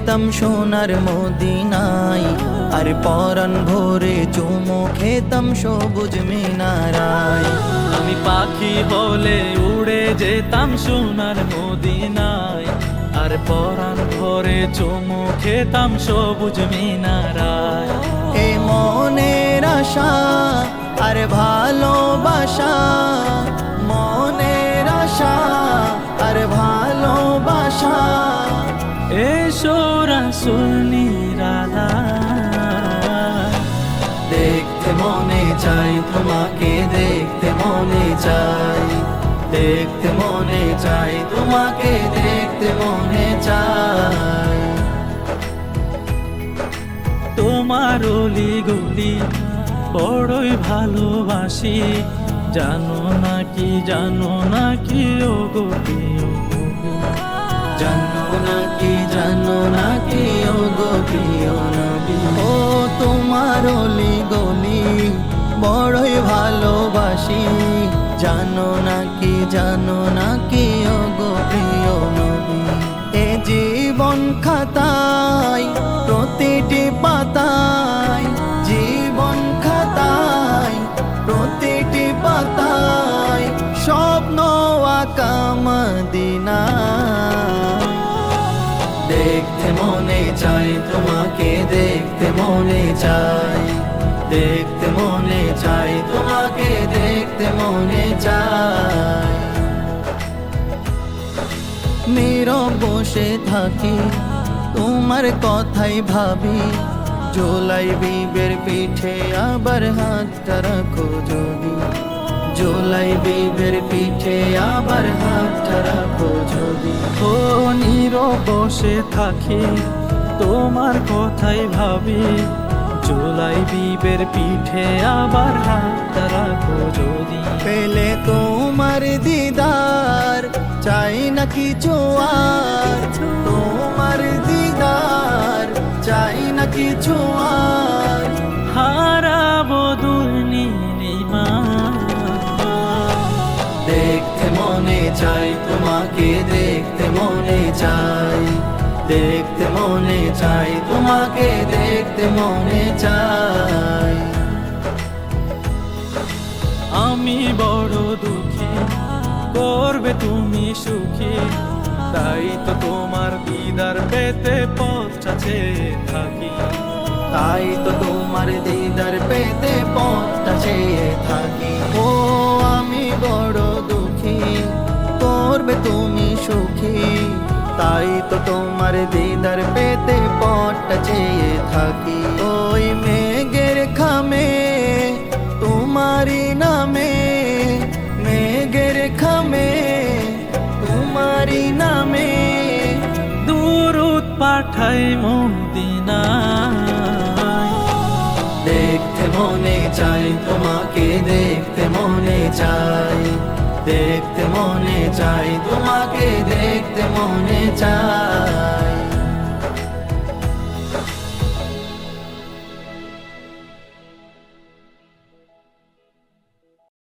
যেতাম সোনার মদিনায়, আর পরাণ ভরে চুমু খেতাম সবুজ মিনারায়। আমি পাখি হলে উড়ে যেতাম সোনার মদিনায়, আর পরাণ ভরে চুমু খেতাম সবুজ মিনারায়। এ মনের আশা আর ভালোবাসা, মনের আশা আর ভালোবাসা, এসো রাসূল নিরালায়। দেখতে মনে চাই তোমাকে, দেখতে মনে চাই, দেখতে মনে চাই তোমাকে, দেখতে মনে চাই। তোমার অলি গলি বড়ই ভালোবাসি, জানো নাকি জানো নাকি ও গো প্রিয় নবী। জানো নাকি জানো নাকি ও গো প্রিয় নবী। ও তোমার অলি গলি বড়ই ভালোবাসি, জানো নাকি ও গো প্রিয় নবী। এ জীবন খাতায় প্রতিটি পাতায়, জীবন খাতায় প্রতিটি পাতায় স্বপ্ন আঁকা মদিনা। দেখতে মনে চাই তোমাকে, দেখতে মনে চাই, দেখতে মনে চাই তোমাকে, দেখতে মনে চাই। নীরব বসে থাকি তোমার কথাই ভাবি, জোলাই বিবের পিঠে আবার হাতটা রাখো যদি, জোলাই বিবের পিঠে আবার হাতটা রাখো যদি। ও নীরব বসে থাকি তোমার কথাই ভাবি, জুলাই বিবের পিঠে আবার হাত রাখো যদি। পেলে তোমার দিদার চাই না কিছু আর, তোমার দিদার চাই না কিছু আর। হারাবো দুর্নিরিমা, দেখতে মনে চাই তোমাকে, দেখতে মনে চাই, দেখতে মনে চাই তোমাকে, দেখতে মনে চাই। আমি বড় দুঃখী, করবে তুমি সুখী, তাই তো তোমার দিদার পেতে পথটা চেয়ে থাকি। তাই তো তোমার দিদার পেতে পথটা চেয়ে থাকি। ও আমি বড় দুঃখী, করবে তুমি সুখী, তাই তো তোমার দিদার পেতে পথটা চেয়ে থাকি। ওই মেঘের খামে তোমারি নামে, মেঘের খামে তোমারি নামে দুরূদ পাঠাই মদিনায়। দেখতে মনে চাই তোমাকে, দেখতে মনে চাই, দেখতে মনে চাই তোমাকে, দেখতে মনে চাই।